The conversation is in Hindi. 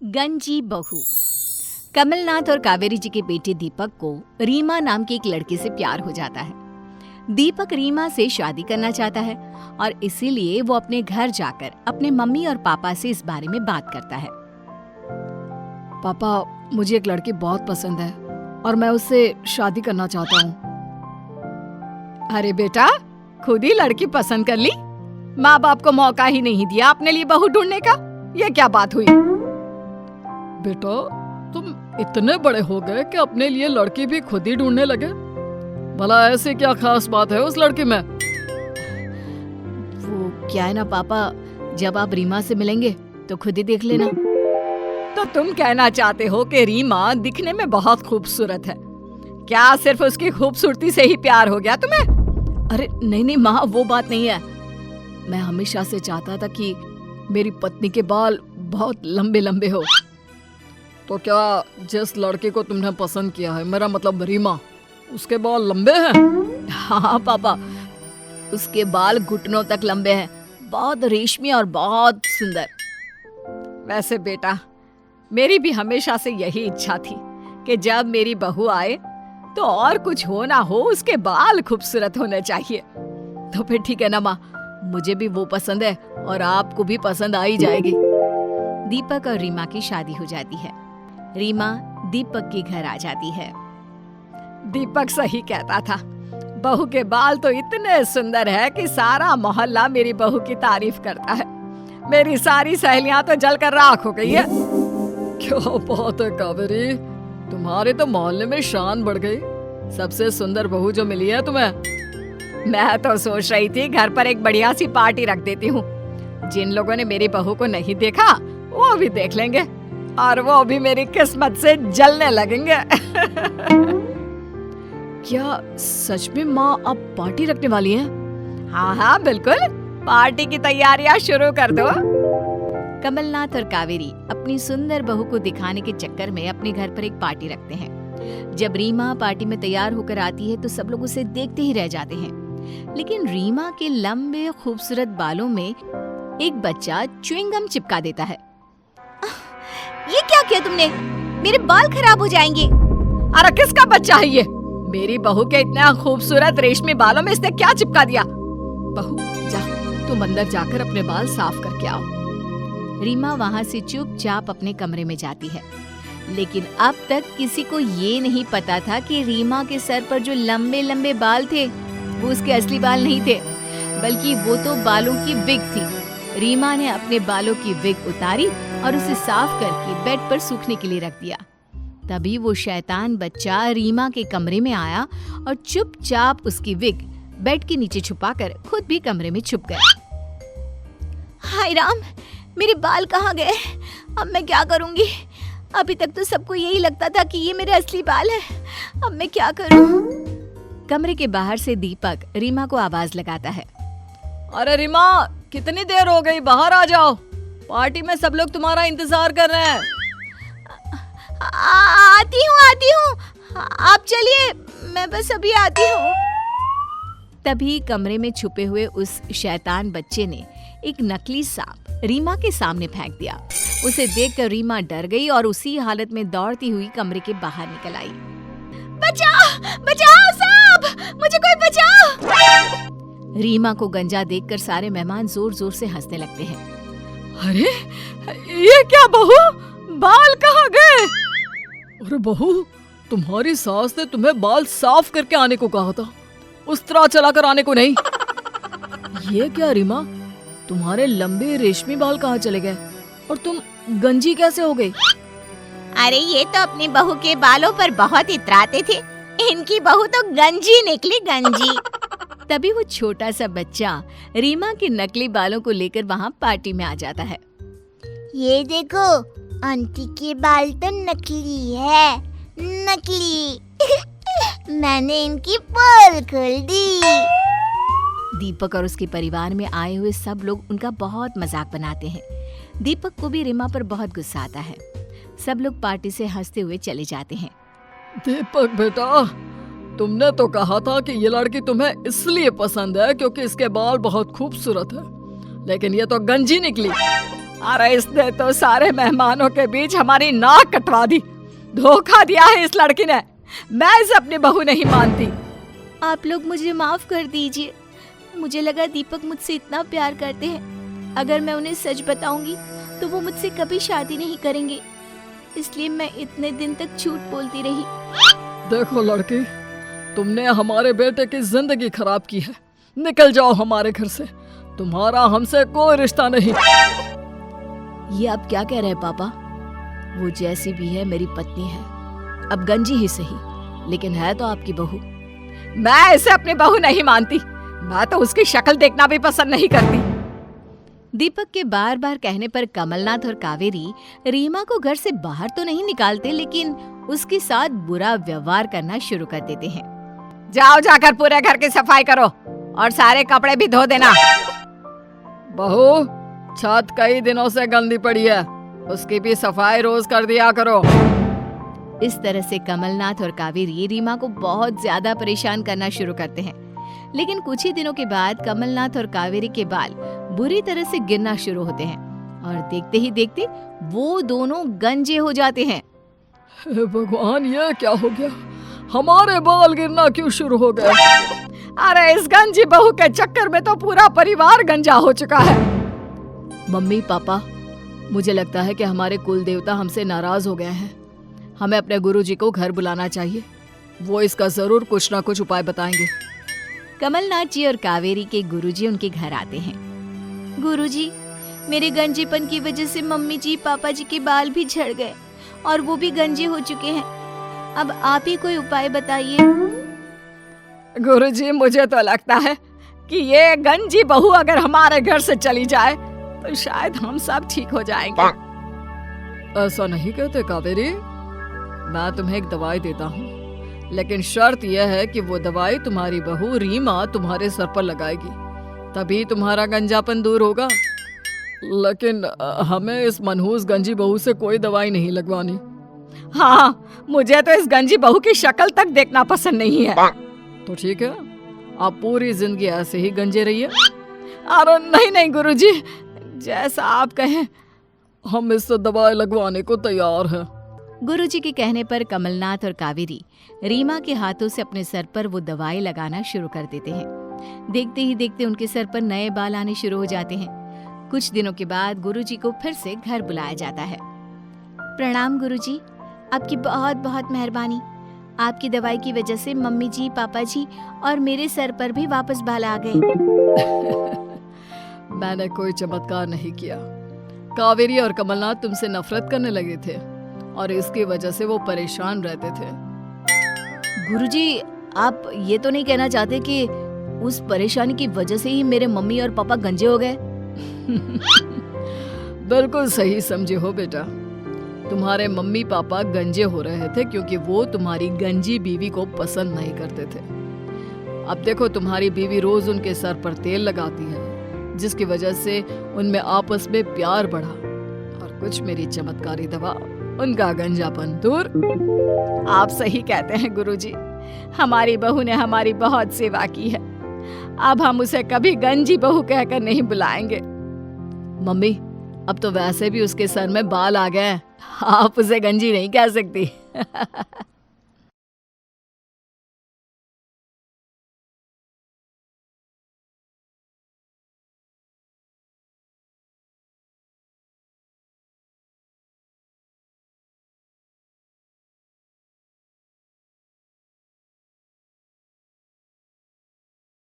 गंजी बहू। कमलनाथ और कावेरी जी के बेटे दीपक को रीमा नाम की एक लड़की से प्यार हो जाता है। दीपक रीमा से शादी करना चाहता है और इसीलिए वो अपने घर जाकर अपने मम्मी और पापा से इस बारे में बात करता है। पापा, मुझे एक लड़की बहुत पसंद है और मैं उससे शादी करना चाहता हूँ। अरे बेटा, खुद ही लड़की पसंद कर ली? माँ बाप को मौका ही नहीं दिया अपने लिए बहू ढूंढने का? ये क्या बात हुई? बेटा, तुम इतने बड़े हो गए कि अपने लिए लड़की भी खुद ही ढूंढने लगे। भला ऐसी क्या खास बात है उस लड़की में? वो क्या है ना पापा, जब आप रीमा से मिलेंगे तो खुद ही देख लेना। तो तुम कहना चाहते हो कि रीमा दिखने में बहुत खूबसूरत है? क्या सिर्फ उसकी खूबसूरती से ही प्यार हो गया तुम्हें? अरे नहीं माँ, वो बात नहीं है। मैं हमेशा से चाहता था कि मेरी पत्नी के बाल बहुत लंबे लंबे हो। तो क्या जिस लड़के को तुमने पसंद किया है, मेरा मतलब रीमा, उसके बाल लंबे हैं? हाँ पापा, उसके बाल घुटनों तक लंबे हैं, बहुत रेशमी और बहुत सुंदर। वैसे बेटा, मेरी भी हमेशा से यही इच्छा थी कि जब मेरी बहू आए तो और कुछ हो ना हो, उसके बाल खूबसूरत होने चाहिए। तो फिर ठीक है ना माँ, मुझे भी वो पसंद है और आपको भी पसंद आ ही जाएगी। दीपक और रीमा की शादी हो जाती है। रीमा दीपक के घर आ जाती है। दीपक सही कहता था, बहू के बाल तो इतने सुंदर है कि सारा मोहल्ला मेरी बहू की तारीफ करता है। मेरी सारी सहेलियां तो जलकर राख हो गई है। क्या बात है कावेरी, तुम्हारे तो मोहल्ले में शान बढ़ गई। सबसे सुंदर बहू जो मिली है तुम्हें। मैं तो सोच रही थी घर पर एक बढ़िया सी पार्टी रख देती हूँ। जिन लोगों ने मेरी बहू को नहीं देखा वो भी देख लेंगे और वो भी मेरी किस्मत से जलने लगेंगे। क्या सच में माँ आप पार्टी रखने वाली हैं? हाँ हाँ बिल्कुल, पार्टी की तैयारियां शुरू कर दो। कमलनाथ और कावेरी अपनी सुंदर बहू को दिखाने के चक्कर में अपने घर पर एक पार्टी रखते हैं। जब रीमा पार्टी में तैयार होकर आती है तो सब लोग उसे देखते ही रह जाते हैं। लेकिन रीमा के लंबे खूबसूरत बालों में एक बच्चा च्युइंगम चिपका देता है। ये क्या किया तुमने? मेरे बाल खराब हो जाएंगे। अरे किसका बच्चा है ये? मेरी बहू के इतना खूबसूरत रेशमी बालों में इसने क्या चिपका दिया? बहू जा, तुम अंदर जाकर अपने बाल साफ करके आओ। रीमा वहाँ से चुपचाप अपने कमरे में जाती है। लेकिन अब तक किसी को ये नहीं पता था कि रीमा के सर पर जो लंबे लंबे बाल थे वो उसके असली बाल नहीं थे, बल्कि वो तो बालों की विग थी। रीमा ने अपने बालों की विग उतारी और उसे साफ करके बेड पर सूखने के लिए रख दिया। तभी वो शैतान बच्चा रीमा के कमरे में आया और चुपचाप उसकी विग बेड के नीचे छुपाकर खुद भी कमरे में छुप गया। हाय राम, मेरे बाल कहाँ गए? अब मैं क्या करूंगी? अभी तक तो सबको यही लगता था कि ये मेरे असली बाल है। अब मैं क्या करूं? कमरे के बाहर से दीपक रीमा को आवाज लगाता है। अरे रीमा, कितनी देर हो गई, बाहर आ जाओ, पार्टी में सब लोग तुम्हारा इंतजार कर रहे हैं। आती हूँ। आप चलिए, मैं बस अभी आती हूँ। तभी कमरे में छुपे हुए उस शैतान बच्चे ने एक नकली सांप रीमा के सामने फेंक दिया। उसे देखकर रीमा डर गई और उसी हालत में दौड़ती हुई कमरे के बाहर निकल आई। बचाओ सांप, मुझे कोई बचाओ। रीमा को गंजा देखकर सारे मेहमान जोर जोर से हंसने लगते हैं। अरे ये क्या बहू, बाल कहाँ गए? अरे बहू, तुम्हारी सास ने तुम्हें बाल साफ करके आने को कहा था, उस तरह चलाकर आने को नहीं। ये क्या रीमा, तुम्हारे लंबे रेशमी बाल कहाँ चले गए और तुम गंजी कैसे हो गई? अरे ये तो अपनी बहू के बालों पर बहुत इतराते थे, इनकी बहू तो गंजी निकली, गंजी। तभी वो छोटा सा बच्चा रीमा के नकली बालों को लेकर वहाँ पार्टी में आ जाता है। ये देखो, आंटी के बाल तो नकली है, नकली। मैंने इनकी पोल खोल दी। दीपक और उसके परिवार में आए हुए सब लोग उनका बहुत मजाक बनाते हैं। दीपक को भी रीमा पर बहुत गुस्सा आता है। सब लोग पार्टी से हंसते हुए चले जाते हैं। दीपक बेटा, तुमने तो कहा था कि ये लड़की तुम्हें इसलिए पसंद है क्योंकि इसके बाल बहुत खूबसूरत है, लेकिन ये तो गंजी निकली। अरे इसने तो सारे मेहमानों के बीच हमारी नाक कटवा दी। धोखा दिया है इस लड़की ने। मैं इसे अपनी बहू नहीं मानती। आप लोग मुझे माफ कर दीजिए। मुझे लगा दीपक मुझसे इतना प्यार करते हैं, अगर मैं उन्हें सच बताऊंगी तो वो मुझसे कभी शादी नहीं करेंगे, इसलिए मैं इतने दिन तक झूठ बोलती रही। देखो लड़की, तुमने हमारे बेटे की जिंदगी खराब की है। निकल जाओ हमारे घर से, तुम्हारा हमसे कोई रिश्ता नहीं। ये आप क्या कह रहे हैं पापा? वो जैसी भी है मेरी पत्नी है, अब गंजी ही सही, लेकिन है तो आपकी बहू। मैं इसे अपनी बहू नहीं मानती। मैं तो उसकी शक्ल देखना भी पसंद नहीं करती। दीपक के बार बार कहने पर कमलनाथ और कावेरी रीमा को घर से बाहर तो नहीं निकालते, लेकिन उसके साथ बुरा व्यवहार करना शुरू कर देते हैं। जाओ जाकर पूरे घर की सफाई करो और सारे कपड़े भी धो देना। बहू, छत कई दिनों से गंदी पड़ी है, उसकी भी सफाई रोज कर दिया करो। इस तरह से कमलनाथ और कावेरी रीमा को बहुत ज्यादा परेशान करना शुरू करते हैं। लेकिन कुछ ही दिनों के बाद कमलनाथ और कावेरी के बाल बुरी तरह से गिरना शुरू होते हैं और देखते ही देखते वो दोनों गंजे हो जाते हैं। हे भगवान, ये क्या हो गया? हमारे बाल गिरना क्यों शुरू हो गए? अरे इस गंजी बहू के चक्कर में तो पूरा परिवार गंजा हो चुका है। मम्मी पापा, मुझे लगता है कि हमारे कुल देवता हमसे नाराज हो गए हैं। हमें अपने गुरुजी को घर बुलाना चाहिए। वो इसका जरूर कुछ ना कुछ उपाय बताएंगे। कमलनाथ जी और कावेरी के गुरुजी उनके घर आते हैं। गुरुजी, मेरे गंजेपन की वजह से मम्मी जी पापा जी के बाल भी झड़ गए और वो भी गंजे हो चुके हैं। अब आप ही कोई उपाय बताइए। गुरुजी, मुझे तो लगता है कि ये गंजी बहू अगर हमारे घर से चली जाए तो शायद हम सब ठीक हो जाएंगे। ऐसा नहीं कहते कावेरी। मैं तुम्हें एक दवाई देता हूँ, लेकिन शर्त यह है कि वो दवाई तुम्हारी बहू रीमा तुम्हारे सर पर लगाएगी, तभी तुम्हारा गंजापन दूर होगा। लेकिन हमें इस मनहूस गंजी बहू से कोई दवाई नहीं लगवानी। हाँ, मुझे तो इस गंजी बहू की शक्ल तक देखना पसंद नहीं है। तो ठीक है, आप पूरी जिंदगी ऐसे ही गंजे रहिए। अरे नहीं नहीं गुरुजी, जैसा आप कहें, हम इससे दवाई लगवाने को तैयार हैं। गुरुजी के कहने पर कमलनाथ और कावेरी रीमा के हाथों से अपने सर पर वो दवाई लगाना शुरू कर देते हैं। देखते ही देखते उनके सर पर नए बाल आने शुरू हो जाते हैं। कुछ दिनों के बाद गुरुजी को फिर से घर बुलाया जाता है। प्रणाम गुरुजी, आपकी बहुत बहुत मेहरबानी। आपकी दवाई की वजह से मम्मी जी, पापा जी और मेरे सर पर भी वापस बाल आ गए। मैंने कोई चमत्कार नहीं किया। कावेरी और कमलनाथ तुमसे नफरत करने लगे थे और इसकी वजह से वो परेशान रहते थे। गुरुजी, आप ये तो नहीं कहना चाहते कि उस परेशानी की वजह से ही मेरे मम्मी और पापा गंजे हो गए? बिल्कुल सही समझे हो बेटा। तुम्हारे मम्मी पापा गंजे हो रहे थे क्योंकि वो तुम्हारी गंजी बीवी को पसंद नहीं करते थे। अब देखो, तुम्हारी बीवी रोज उनके सर पर तेल लगाती है, जिसकी वजह से उनमें आपस में प्यार बढ़ा और कुछ मेरी चमत्कारी दवा उनका गंजापन दूर। आप सही कहते हैं गुरुजी, हमारी बहू ने हमारी बहुत सेवा की है। अब हम उसे कभी गंजी बहू कहकर नहीं बुलाएंगे। मम्मी, अब तो वैसे भी उसके सर में बाल आ गए, आप उसे गंजी नहीं कह सकती।